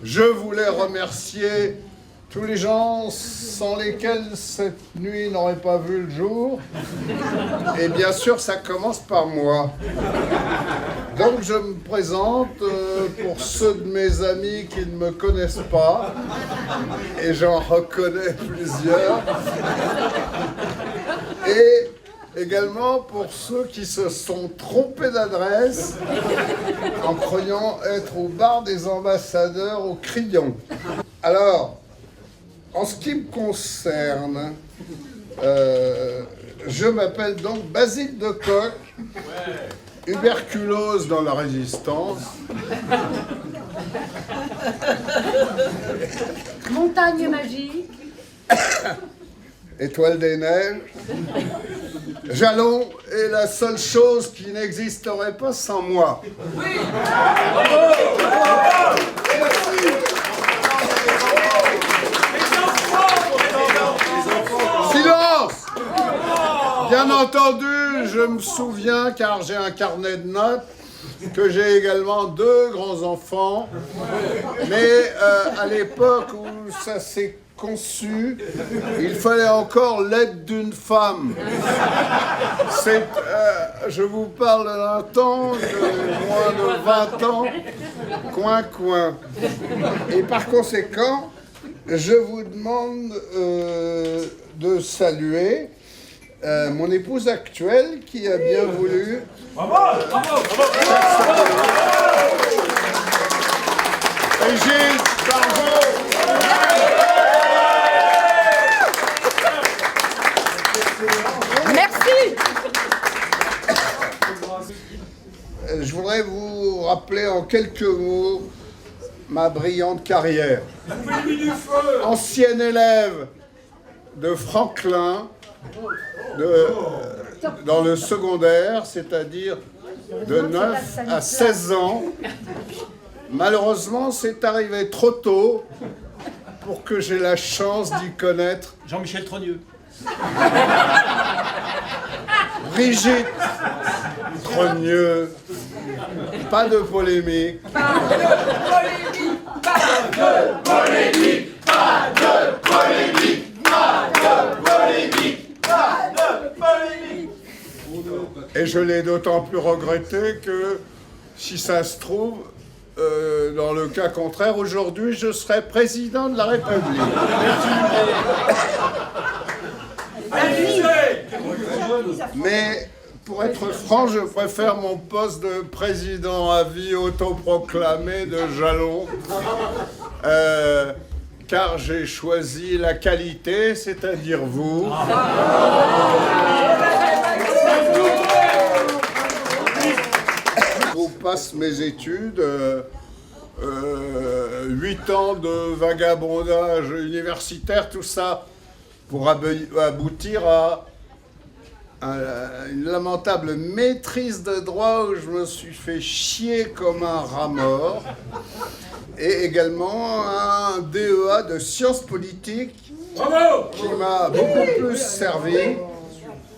Je voulais remercier tous les gens sans lesquels cette nuit n'aurait pas vu le jour. Et bien sûr, ça commence par moi. Donc je me présente pour ceux de mes amis qui ne me connaissent pas. Et j'en reconnais plusieurs. Et également pour ceux qui se sont trompés d'adresse en croyant être au bar des ambassadeurs au Crillon. Alors, en ce qui me concerne, je m'appelle donc Basile de Kock, tuberculose dans la résistance. Montagne magique. Étoile des neiges. Jalon est la seule chose qui n'existerait pas sans moi. Oui. Silence. Bien entendu, je me souviens, car j'ai un carnet de notes, que j'ai également 2 grands-enfants. Mais à l'époque où ça s'est conçu, il fallait encore l'aide d'une femme. Je vous parle d'un temps de moins de 20 ans, coin. Et par conséquent, je vous demande de saluer mon épouse actuelle qui a bien voulu... Brigitte, bravo. Merci. Je voudrais vous rappeler en quelques mots ma brillante carrière. Ancienne élève de Franklin, dans le secondaire, c'est-à-dire de 9 à 16 ans. Malheureusement, c'est arrivé trop tôt pour que j'ai la chance d'y connaître Jean-Michel Trogneux. Brigitte Trogneux. Pas de polémique. Et je l'ai d'autant plus regretté que, si ça se trouve, dans le cas contraire, aujourd'hui, je serai président de la République. Mais, pour être franc, je préfère mon poste de président à vie autoproclamé de Jalon, car j'ai choisi la qualité, c'est-à-dire vous. Je vous passe mes études, 8 ans de vagabondage universitaire, tout ça pour aboutir à une lamentable maîtrise de droit où je me suis fait chier comme un rat mort, et également un DEA de sciences politiques qui m'a beaucoup plus servi,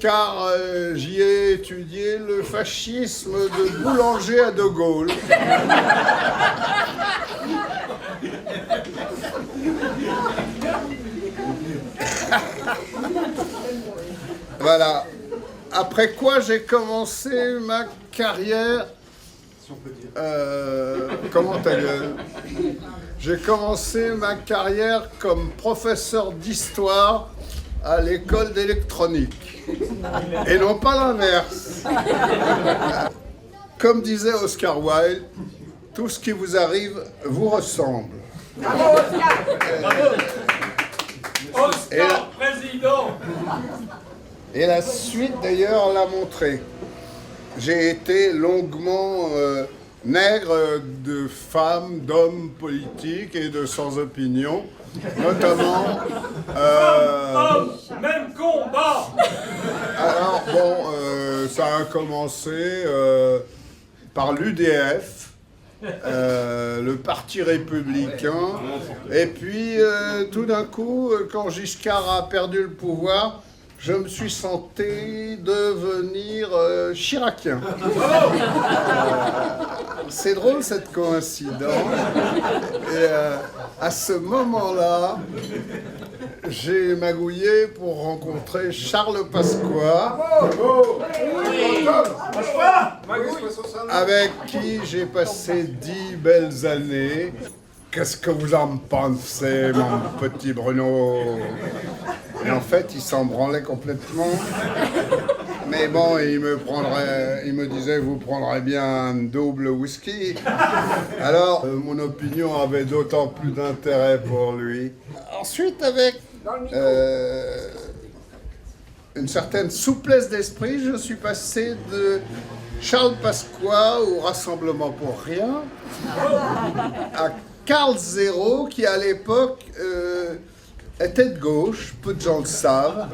car j'y ai étudié le fascisme de Boulanger à De Gaulle. Voilà. Après quoi, j'ai commencé ma carrière... comment ta gueule ? J'ai commencé ma carrière comme professeur d'histoire à l'école d'électronique. Et non pas l'inverse. Comme disait Oscar Wilde, tout ce qui vous arrive vous ressemble. Bravo, Oscar, président. Et la suite, d'ailleurs, l'a montré. J'ai été longuement nègre de femmes, d'hommes politiques et de sans opinion, notamment... Même combat. Alors, bon, ça a commencé par l'UDF, le Parti républicain, et puis tout d'un coup, quand Giscard a perdu le pouvoir, je me suis senti devenir chiracien. c'est drôle cette coïncidence. Et à ce moment-là, j'ai magouillé pour rencontrer Charles Pasqua, avec qui j'ai passé 10 belles années. Qu'est-ce que vous en pensez, mon petit Bruno? Et en fait, il s'en branlait complètement. Mais bon, il me disait, vous prendrez bien un double whisky. Alors, mon opinion avait d'autant plus d'intérêt pour lui. Ensuite, avec une certaine souplesse d'esprit, je suis passé de Charles Pasqua au Rassemblement pour rien à Karl Zéro, qui à l'époque était de gauche, peu de gens le savent,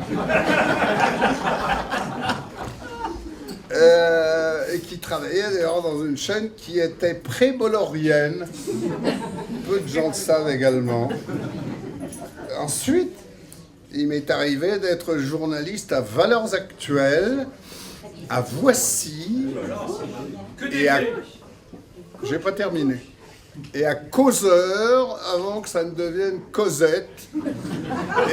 et qui travaillait d'ailleurs dans une chaîne qui était pré-bollorienne, peu de gens le savent également. Ensuite, il m'est arrivé d'être journaliste à Valeurs Actuelles, à Voici, et à... J'ai pas terminé. Et à Causeur, avant que ça ne devienne Cosette,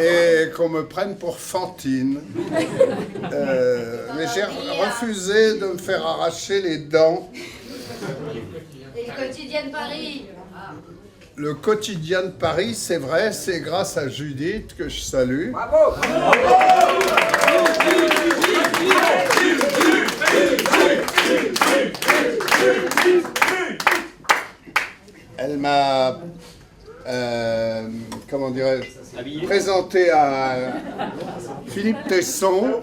et qu'on me prenne pour Fantine. Mais j'ai refusé de me faire arracher les dents. Et le quotidien de Paris. Le quotidien de Paris, c'est vrai, c'est grâce à Judith que je salue. Bravo. Elle m'a, comment dirais-je, présenté à Philippe Tesson.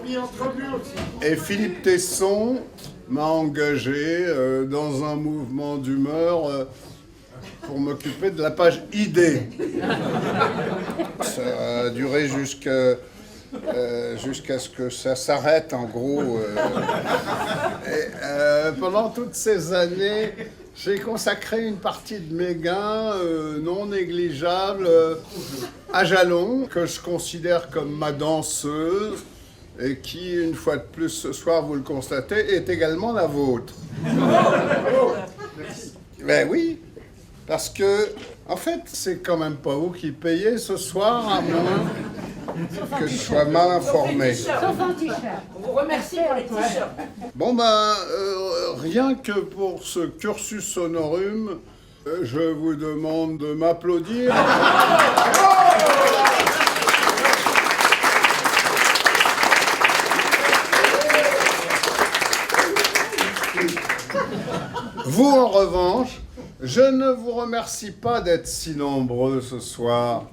Et Philippe Tesson m'a engagé dans un mouvement d'humeur pour m'occuper de la page ID. Ça a duré jusqu'à ce que ça s'arrête, en gros. Pendant toutes ces années, j'ai consacré une partie de mes gains non négligeables à Jalon, que je considère comme ma danseuse, et qui, une fois de plus ce soir, vous le constatez, est également la vôtre. Ben oui, parce que, en fait, c'est quand même pas vous qui payez ce soir, à moins que je sois mal informé. Sauf un t-shirt. On vous remercie pour les t-shirts. Bon ben, rien que pour ce cursus honorum, je vous demande de m'applaudir. Vous, en revanche, je ne vous remercie pas d'être si nombreux ce soir.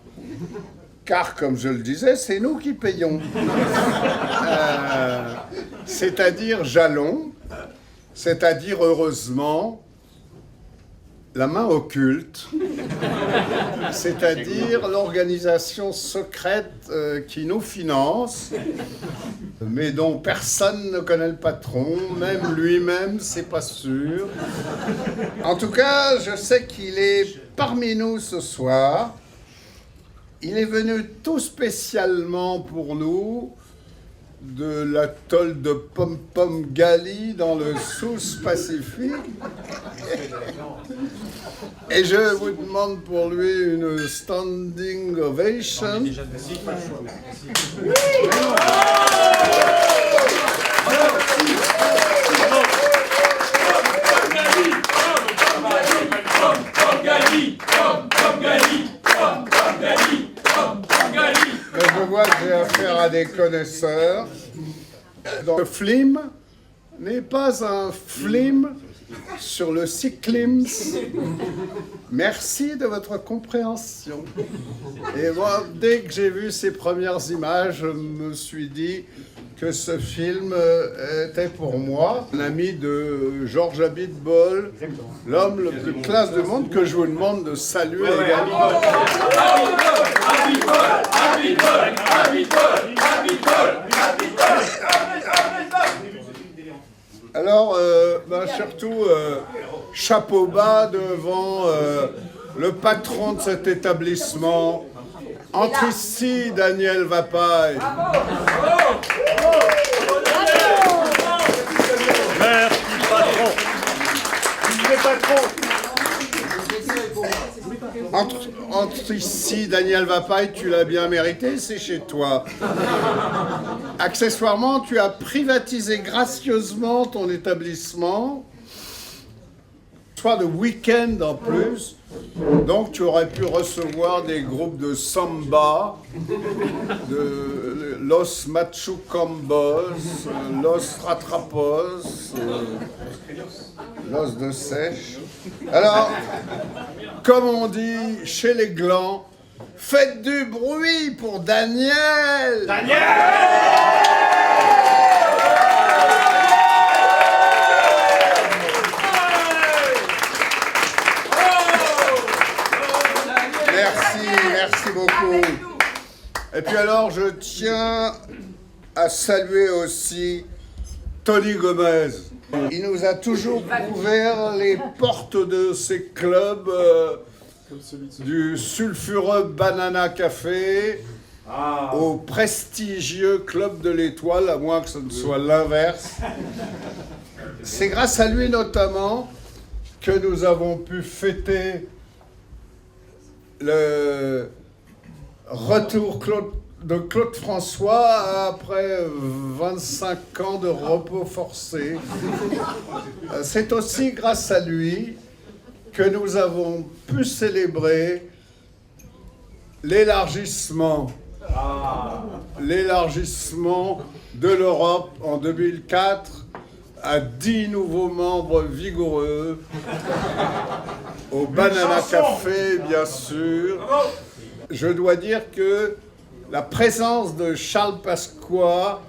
Car, comme je le disais, c'est nous qui payons. C'est-à-dire Jalon, c'est-à-dire, heureusement, la main occulte, c'est-à-dire l'organisation secrète qui nous finance, mais dont personne ne connaît le patron, même lui-même, c'est pas sûr. En tout cas, je sais qu'il est parmi nous ce soir. Il est venu tout spécialement pour nous de l'atoll de Pom Pom Gali dans le South-Pacifique. Et je vous demande pour lui une standing ovation. Je vois que j'ai affaire à des connaisseurs. Donc, le film n'est pas un film sur le cyclisme. Merci de votre compréhension. Et moi, dès que j'ai vu ces premières images, je me suis dit que ce film était pour moi un ami de Georges Abitbol, l'homme le plus classe du monde, que je vous demande de saluer également. Alors, surtout, chapeau bas devant le patron de cet établissement. Entre ici, Daniel Vapaille. Merci, patron. Entre ici, Daniel Vapaille, tu l'as bien mérité, c'est chez toi. Accessoirement, tu as privatisé gracieusement ton établissement, soit le week-end en plus. Donc tu aurais pu recevoir des groupes de samba, de Los Machucambos, Los Ratrapos, Los de Sèche. Alors, comme on dit chez les glands, faites du bruit pour Daniel! Merci beaucoup. Et puis alors, je tiens à saluer aussi Tony Gomez. Il nous a toujours ouvert les portes de ces clubs du sulfureux Banana Café au prestigieux Club de l'Étoile, à moins que ce ne soit l'inverse. C'est grâce à lui notamment que nous avons pu fêter le retour de Claude François après 25 ans de repos forcé. C'est aussi grâce à lui que nous avons pu célébrer l'élargissement de l'Europe en 2004 à 10 nouveaux membres vigoureux, au Banana Café, bien sûr. Je dois dire que la présence de Charles Pasqua,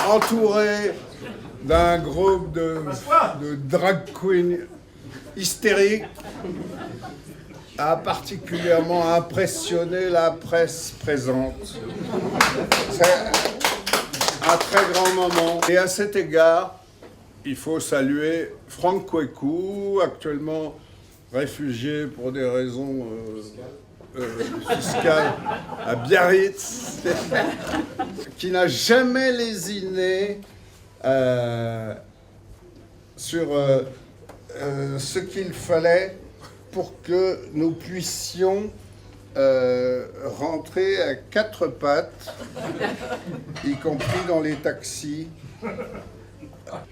entouré d'un groupe de drag queens hystériques, a particulièrement impressionné la presse présente. C'est un très grand moment. Et à cet égard, il faut saluer Franck Kweku, actuellement réfugié pour des raisons fiscales à Biarritz, qui n'a jamais lésiné sur ce qu'il fallait pour que nous puissions rentrer à quatre pattes, y compris dans les taxis.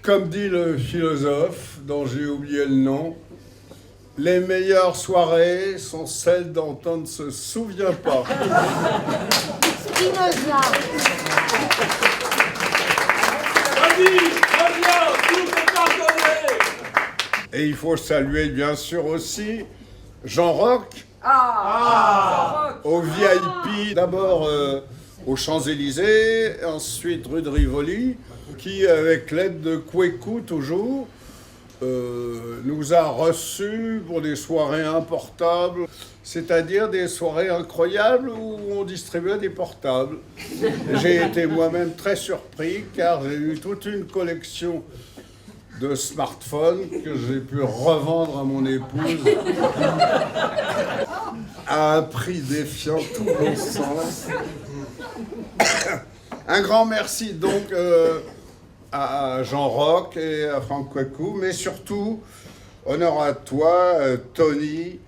Comme dit le philosophe, dont j'ai oublié le nom, les meilleures soirées sont celles dont on ne se souvient pas. Spinoza. Et il faut saluer bien sûr aussi Jean Roch, au VIP, d'abord aux Champs-Élysées, ensuite rue de Rivoli, qui, avec l'aide de Kweku toujours, nous a reçus pour des soirées importables, c'est-à-dire des soirées incroyables où on distribuait des portables. J'ai été moi-même très surpris car j'ai eu toute une collection de smartphones que j'ai pu revendre à mon épouse à un prix défiant tout bon sens. Un grand merci donc à Jean Roch et à Franck Kweku, mais surtout, honneur à toi, Tony.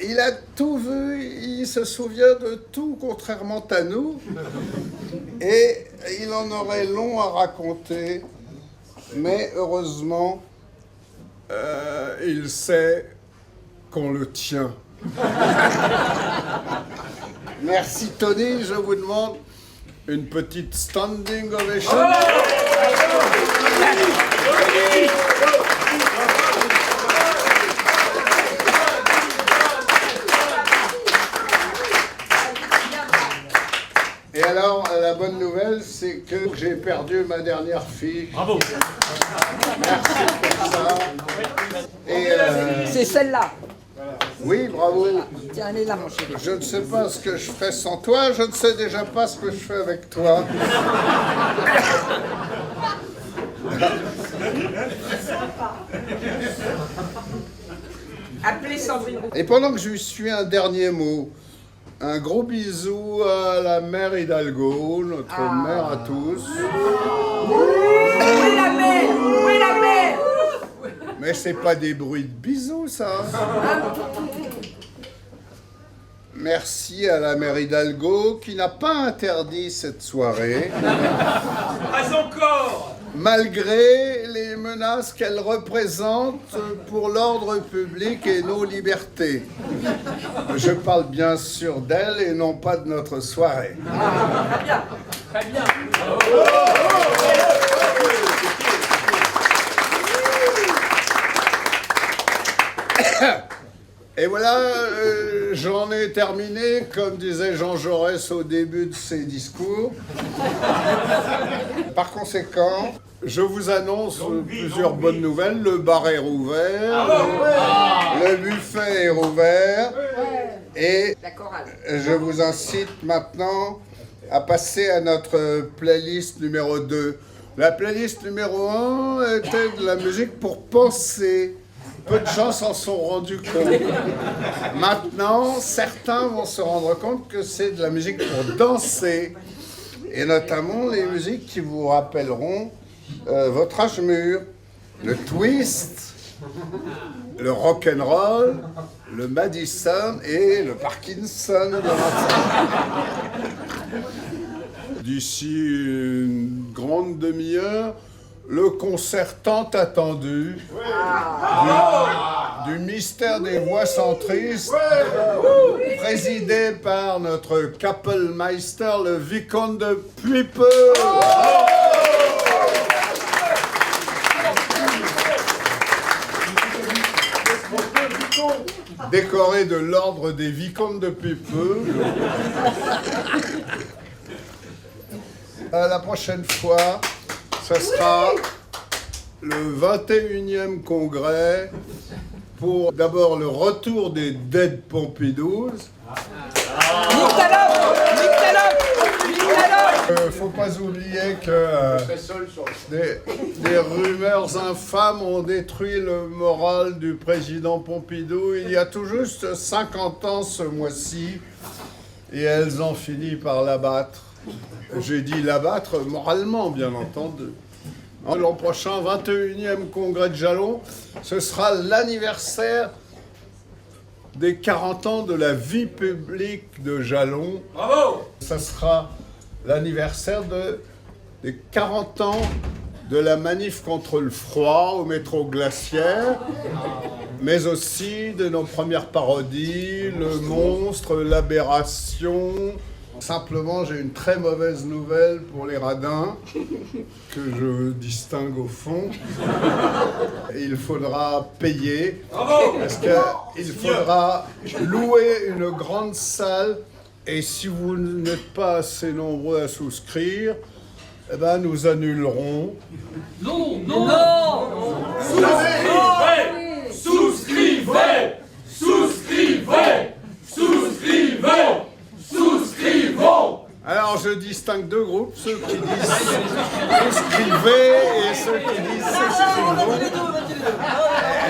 Il a tout vu, il se souvient de tout, contrairement à nous, et il en aurait long à raconter, mais heureusement, il sait qu'on le tient. Merci Tony, je vous demande une petite standing ovation. Et alors, la bonne nouvelle, c'est que j'ai perdu ma dernière fille. Bravo. Merci pour ça. Et C'est celle-là. oui, bravo. Tiens, elle est là, mon chéri. Je ne sais pas ce que je ferais sans toi, je ne sais déjà pas ce que je fais avec toi. Appelez Sandrine. Et pendant que je lui suis un dernier mot, un gros bisou à la mère Hidalgo, notre mère à tous. Où est la mère? Où est la mère? Mais c'est pas des bruits de bisous, ça. Merci à la mère Hidalgo qui n'a pas interdit cette soirée, Pas encore. malgré les menaces qu'elle représente pour l'ordre public et nos libertés. Je parle bien sûr d'elle et non pas de notre soirée. Très bien. Et voilà, j'en ai terminé, comme disait Jean Jaurès au début de ses discours. Par conséquent, je vous annonce plusieurs bonnes nouvelles. Le bar est rouvert, le buffet est rouvert, et La chorale. je vous incite maintenant à passer à notre playlist numéro 2. La playlist numéro 1 était de la musique pour penser. Peu de gens s'en sont rendus compte. Maintenant, certains vont se rendre compte que c'est de la musique pour danser, et notamment les musiques qui vous rappelleront votre âge mûr. Le twist, le rock'n'roll, le Madison et le Parkinson. D'ici une grande demi-heure, le concert tant attendu du mystère des voix centristes, présidé par notre Kapellmeister, le vicomte de Puipeux. Décoré de l'ordre des vicomtes de Puipeux. La prochaine fois, ce sera le 21e congrès pour d'abord le retour des Dead Pompidous. Faut pas oublier que des rumeurs infâmes ont détruit le moral du président Pompidou il y a tout juste 50 ans ce mois-ci, et elles ont fini par l'abattre. J'ai dit l'abattre moralement, bien entendu. L'an prochain, 21e congrès de Jalon, ce sera l'anniversaire des 40 ans de la vie publique de Jalon. Bravo. Ça sera l'anniversaire des 40 ans de la manif contre le froid au métro Glaciaire, mais aussi de nos premières parodies, le monstre, l'aberration. Simplement, j'ai une très mauvaise nouvelle pour les radins, que je distingue au fond. Il faudra payer, parce qu'il faudra louer une grande salle, et si vous n'êtes pas assez nombreux à souscrire, eh ben, nous annulerons. Non, non, non. Souscrivez. Souscrivez. Souscrivez. Souscrivez. Souscrivons. Alors, je distingue deux groupes, ceux qui disent souscrivez et ceux qui disent souscrivons.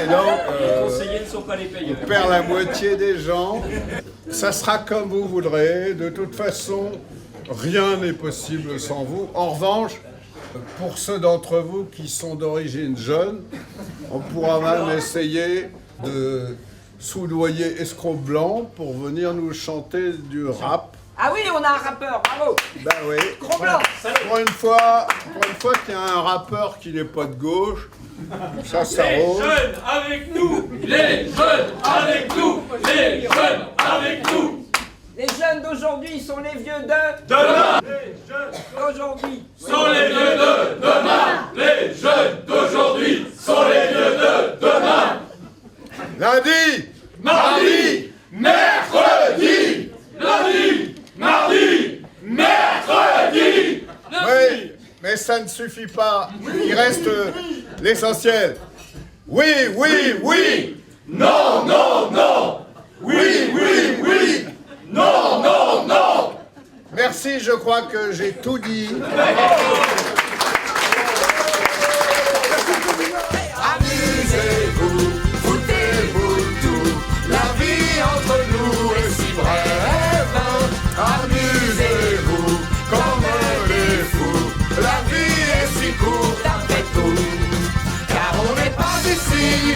Et donc, Les conseillers ne sont pas les payeurs. on perd la moitié des gens. Ça sera comme vous voudrez. De toute façon, rien n'est possible sans vous. En revanche, pour ceux d'entre vous qui sont d'origine jeune, on pourra même essayer de soudoyer Escroc Blanc pour venir nous chanter du rap. Ah oui, on a un rappeur, bravo. Ben oui. Gros blanc. Pour une fois qu'il y a un rappeur qui n'est pas de gauche, ça Les rose. jeunes avec nous. Les jeunes avec nous. Les jeunes avec nous. Les jeunes d'aujourd'hui sont les vieux de Demain. Les jeunes d'aujourd'hui. sont les vieux de demain. Les jeunes d'aujourd'hui sont les vieux de demain. Lundi, Mardi, mercredi, lundi, mardi, mercredi. oui, mais ça ne suffit pas. Il reste l'essentiel. Oui, oui, oui. Non, non, non. Oui, oui, oui. Non, non, non. Merci, je crois que j'ai tout dit. Amusez-vous, foutez-vous tout, la vie entre nous est si brève. Amusez-vous comme des fous, la vie est si courte après tout, car on n'est pas ici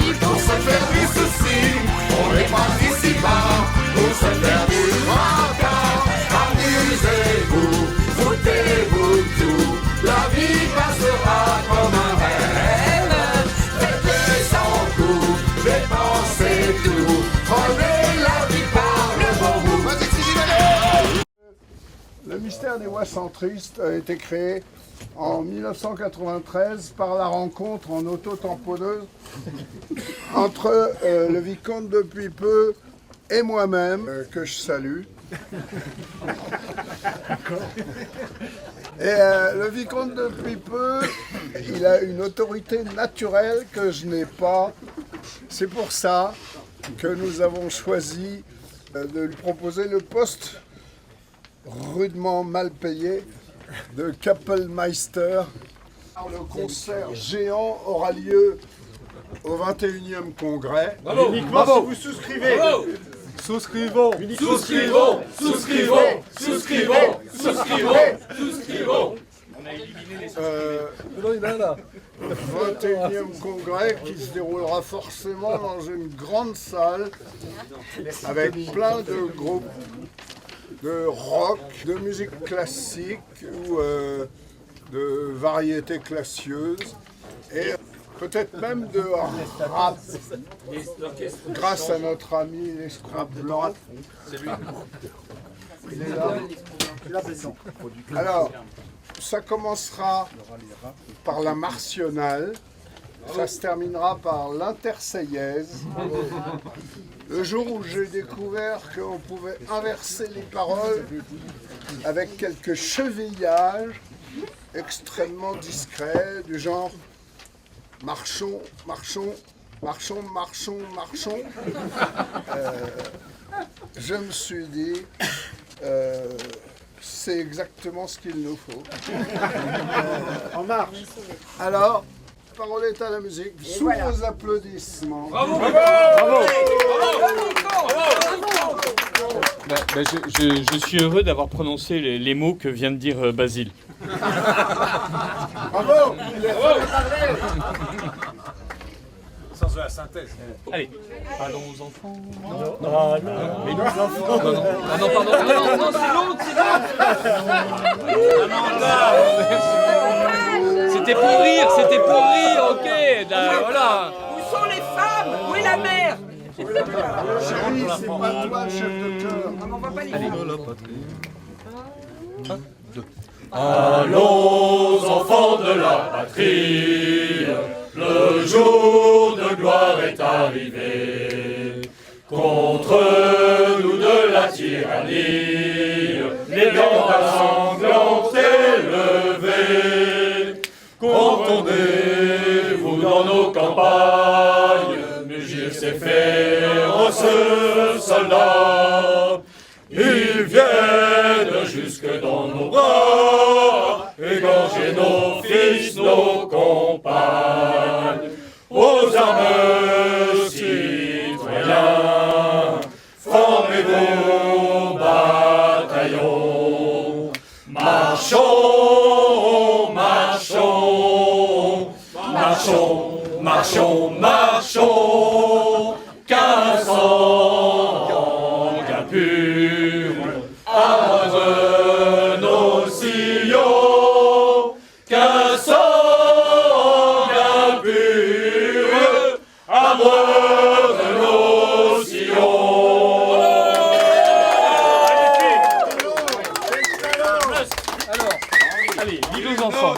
des voix centristes a été créé en 1993 par la rencontre en auto-tamponneuse entre le vicomte depuis peu et moi-même, que je salue. Et le vicomte depuis peu, il a une autorité naturelle que je n'ai pas. C'est pour ça que nous avons choisi de lui proposer le poste rudement mal payé de Kapellmeister. Le concert géant aura lieu au 21e congrès. Bravo. Uniquement Bravo. si vous souscrivez. Bravo. Souscrivons. Souscrivons, souscrivons, souscrivons, souscrivons, souscrivons. 21e congrès qui se déroulera forcément dans une grande salle avec plein de groupes de rock, de musique classique ou de variétés classieuses et peut-être même de rap grâce à notre ami l'escroc blanc. Il est là. Alors, ça commencera par la martionnale, ça se terminera par l'interseillaise. Le jour où j'ai découvert qu'on pouvait inverser les paroles avec quelques chevillages extrêmement discrets, du genre marchons, marchons, marchons, marchons, marchons. Je me suis dit, c'est exactement ce qu'il nous faut. En marche. Alors, parole est à la musique, sous vos applaudissements. Bravo. Je suis heureux d'avoir prononcé les mots que vient de dire Basile. Bravo. Sens de la synthèse. Allez, allons aux enfants. Mais nos enfants. Ah non, pardon, non, c'est l'autre, C'était pour rire, ok, voilà. Où sont les femmes? Où est la mère? Chérie, c'est pas toi le chef de chœur. On va pas les Allons, enfants de la patrie, le jour de gloire est arrivé. Contre nous de la tyrannie, les gants sanglants élevés. Comptez-vous dans nos campagnes, mugir ces féroces soldats. Ils viennent jusque dans nos bras, égorger nos fils, nos compagnes. Aux armes, citoyens, formez vos bataillons. Marchons, marchons, marchons, marchons, marchons, qu'un sang pur arrose nos sillons, qu'un sang pur arrose nos sillons. Alors, allez, l'île aux enfants.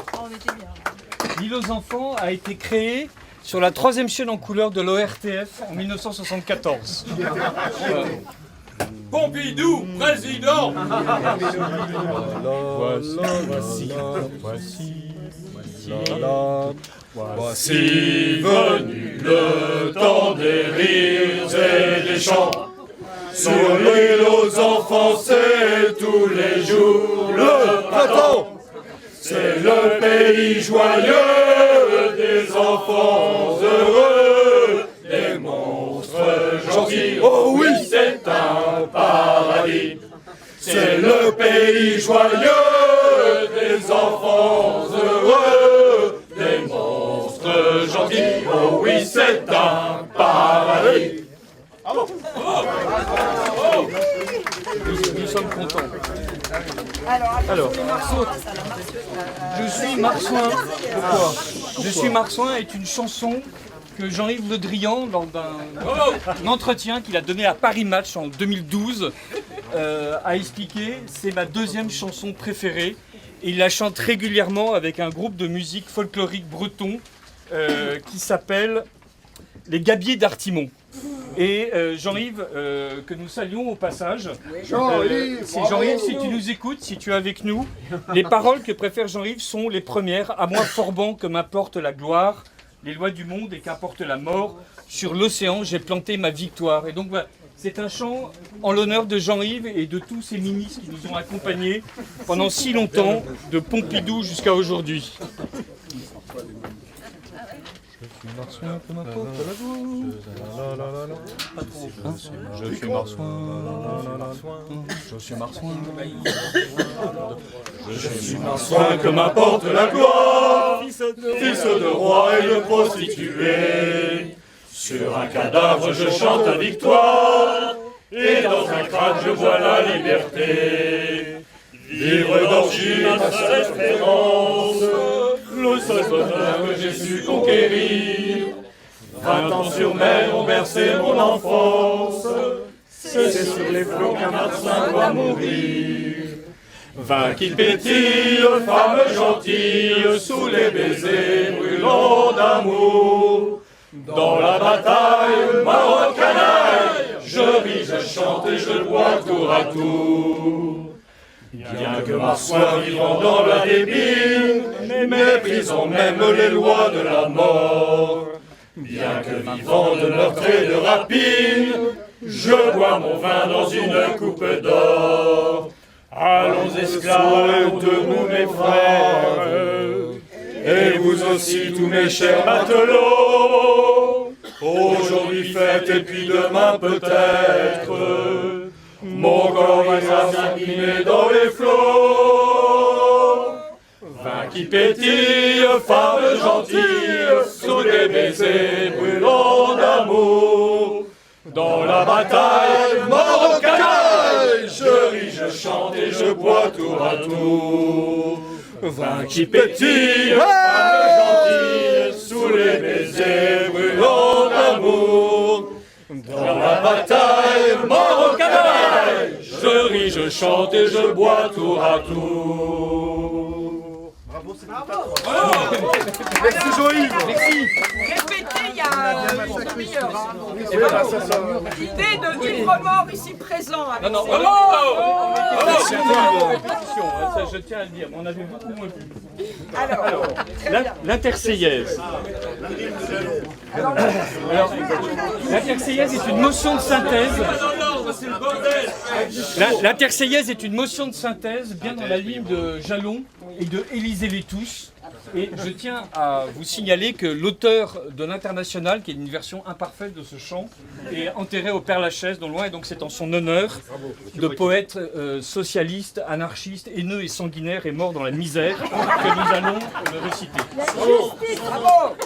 L'île aux enfants a été créée sur la 3e chaîne en couleur de l'ORTF en 1974. Pompidou, président. Voici venu le temps des rires et des chants. Sur l'île aux enfants, c'est tous les jours le printemps. C'est le pays joyeux des enfants heureux, des monstres gentils. Oh oui, c'est un paradis. C'est le pays joyeux des enfants heureux, des monstres gentils. Oh oui, c'est un paradis. Nous sommes contents. Alors, je suis Marsouin. Pourquoi? Je suis Marsouin est une chanson que Jean-Yves Le Drian, lors d'un entretien qu'il a donné à Paris Match en 2012, a expliqué, c'est ma deuxième chanson préférée. Et il la chante régulièrement avec un groupe de musique folklorique breton qui s'appelle les Gabiers d'Artimon. Et Jean-Yves, que nous saluons au passage. Jean-Yves, c'est Jean-Yves, si tu nous écoutes, si tu es avec nous, les paroles que préfère Jean-Yves sont les premières. À moi Forban que m'importe la gloire, les lois du monde et qu'importe la mort. Sur l'océan, j'ai planté ma victoire. Et donc voilà, c'est un chant en l'honneur de Jean-Yves et de tous ces ministres qui nous ont accompagnés pendant si longtemps, de Pompidou jusqu'à aujourd'hui. Je suis marsouin, je suis marsouin, je suis marsouin que m'apporte la gloire, fils de roi et de prostituée. Sur un cadavre je chante la victoire, et dans un crâne je vois la liberté. Vivre d'orgie, ma seule espérance, le seul bonheur que j'ai su conquérir. 20 ans sur mer ont bercé mon enfance, c'est sur les flots qu'un marsouin doit mourir. Vin qui pétille, femme gentille, sous les baisers brûlants d'amour. Dans la bataille, mort canaille, je ris, je chante et je bois tour à tour. Bien que marsouin vivant dans la débine, méprisant même les lois de la mort. Bien que vivant de meurtre et de rapine, je bois mon vin dans une coupe d'or. Allons esclaves, debout mes frères, et vous aussi tous mes chers matelots. Aujourd'hui fête et puis demain peut-être, mon corps ira s'abîmer dans les flots. Vin qui pétille, femme gentille, sous des baisers brûlants d'amour. Dans la bataille, mort au canaille, je ris, je chante et je bois tour à tour. Vin qui pétille, femme gentille, sous les baisers brûlants d'amour. Dans la bataille, mort au canaille, je ris, je chante et je bois tour à tour. Merci Jean-Yves. Merci. Répétez il y a une demi-heure. L'idée de livre mort ici présent. Avec Non, ces- répétition, ça je tiens à le dire, on avait beaucoup moins vu. Alors, L'interseillèse. Alors, l'interseillèse est une motion de synthèse. L'interseillèse est une motion de synthèse bien dans la ligne de Jalon et de Élisée Létouche. Et je tiens à vous signaler que l'auteur de l'Internationale, qui est une version imparfaite de ce chant, est enterré au Père-Lachaise, non loin, et donc c'est en son honneur. De poète socialiste, anarchiste, haineux et sanguinaire et mort dans la misère que nous allons le réciter. bravo.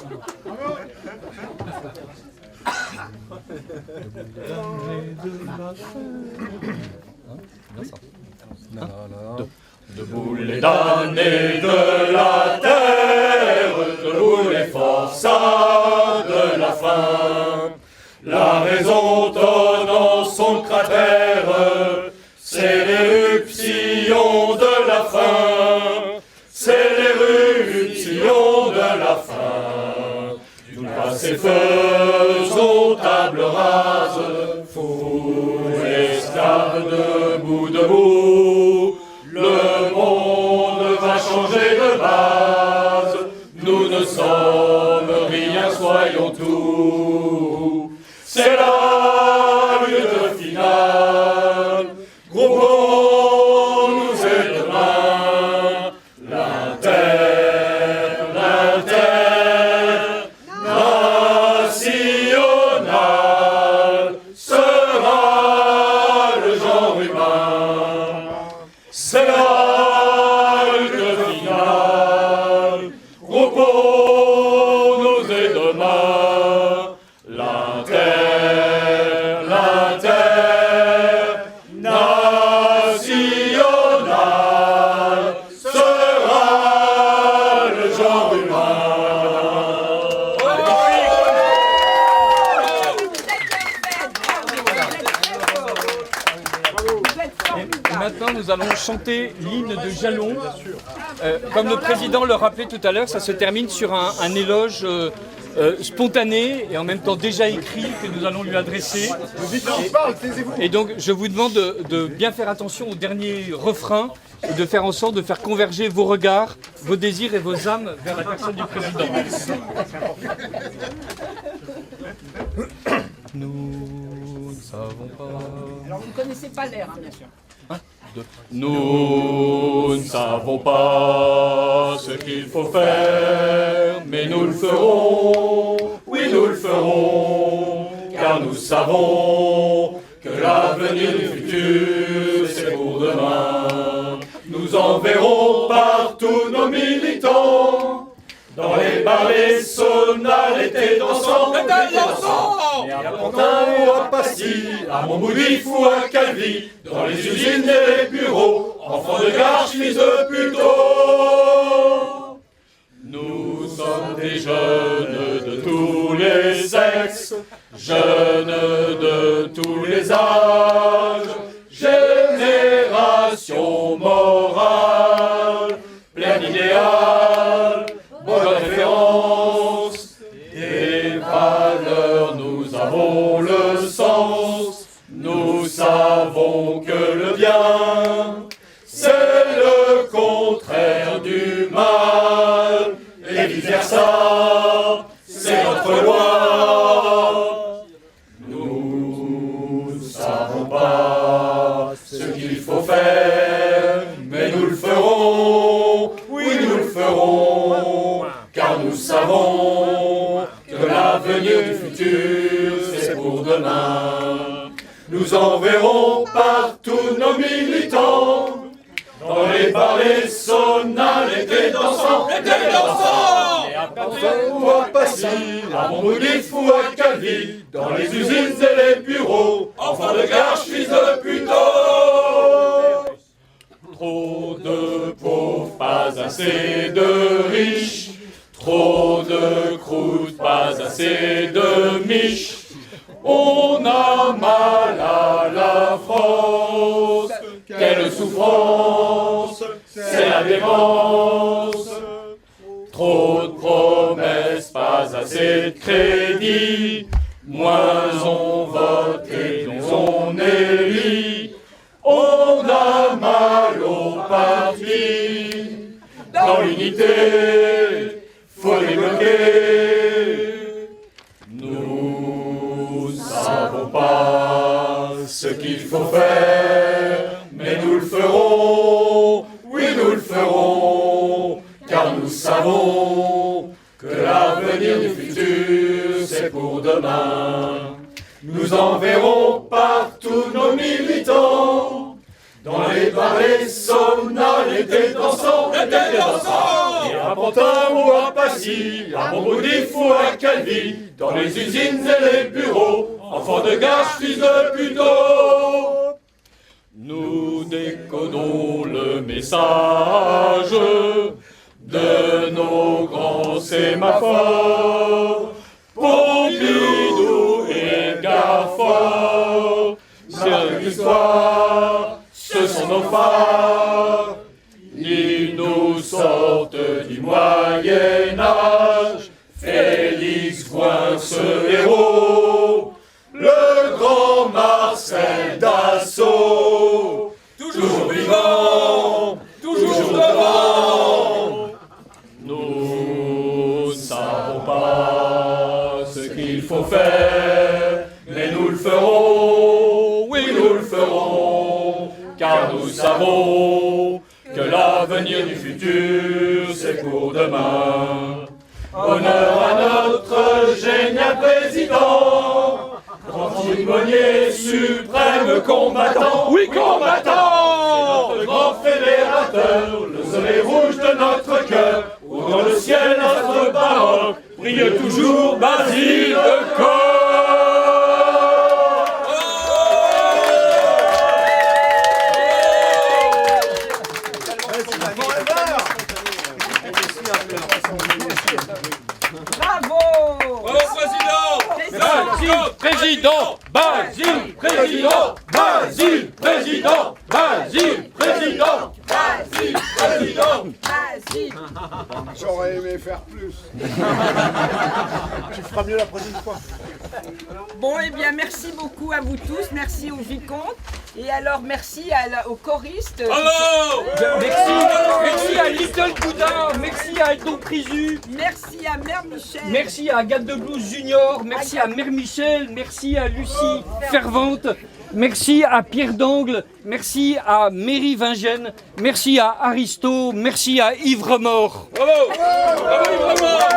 Debout les damnés de la terre, debout les forçats de la faim. La raison tonnant son cratère, c'est l'éruption de la faim. C'est l'éruption de la faim. Du passé faisons table rase, fous esclaves debout, debout. Le monde va changer de base, nous ne sommes rien, soyons tout. C'est la lutte finale, groupons-nous et demain, l'internationale sera le genre humain. Et maintenant, nous allons chanter l'hymne de Jalon. Comme le président le rappelait tout à l'heure, ça se termine sur un éloge spontané et en même temps déjà écrit que nous allons lui adresser. Et donc, je vous demande de bien faire attention au dernier refrain et de faire en sorte de faire converger vos regards, vos désirs et vos âmes vers la personne du président. Nous ne savons pas... Alors vous ne connaissez pas l'air, hein, bien sûr. Nous ne savons pas ce qu'il faut faire, mais nous le ferons, oui nous le ferons, car nous savons que l'avenir du futur c'est pour demain. Nous enverrons partout nos militants, dans les bars, les saunas, l'été dansant, et à Pantin ou à Passy, à Montboudif ou à Calvi, dans les usines et les bureaux, enfants de gare, fils de puteaux. Nous sommes des jeunes de tous les sexes, jeunes de tous les âges, génération morale, plein d'idéal, bonne référence, des valeurs, nous avons le sens, nous savons que le bien, c'est le contraire du mal, et vice-versa, c'est notre loi. Nous ne savons pas ce qu'il faut faire, mais nous le ferons, oui nous le ferons, car nous savons que l'avenir du futur c'est pour demain. Nous enverrons partout nos militants, dans les bars, les saunas, l'été dansant, et à Pantin ou à Passy, à Montboudif ou à Calvi, dans les usines et les bureaux, enfants de gare, fils de puteaux. Trop de pauvres, pas assez de riches, trop de croûtes, pas assez de miches. On a mal à la France, quelle souffrance, c'est la démence. Trop de promesses, pas assez de crédit, moins on vote et plus on élit. On a mal au parti, dans l'unité, faut les bloquer. Nous savons pas ce qu'il faut faire, mais nous le ferons, oui nous le ferons, car nous savons que l'avenir du futur c'est pour demain. Nous enverrons partout nos militants, dans les bars, les saunas, l'été dansant, et à Pantin ou à Passy, à Montboudif ou à Calvi, dans les usines et les bureaux, enfants de gare, fils de puteaux. Nous décodons le message de nos grands sémaphores, Pompidou et Gaffort, c'est l'histoire, ce sont nos phares. Ils nous sortent du Moyen-Âge, Félix Gouin, ce héros, le grand Marcel Dassault, toujours vivant, toujours devant. Nous ne savons pas ce qu'il faut faire, mais nous le ferons, oui nous le ferons, car nous savons que l'avenir du futur c'est pour demain. Honneur à notre génial président, grand timonier suprême combattant, oui combattant, c'est notre grand fédérateur, le soleil rouge de notre cœur, où dans le ciel notre baroque brille toujours Basile de Caen. Bravo! Président, Basile, président. président, Basile, président, Basile, président, Basile, président. Vas-y. J'aurais aimé faire plus. Tu feras mieux la prochaine fois. Bon, eh bien, merci beaucoup à vous tous. Merci au vicomte. Et alors, merci aux choristes. Merci à Little Bouddha, merci à Edon Prisu, Merci à Mère Michel. merci à Agathe de Blues Junior, merci à Mère Michel, merci à Lucie Fervente, merci à Pierre d'Angle, merci à Méry Vingène, merci à Aristo, merci à Yves Remort. Bravo, bravo Yves Remort.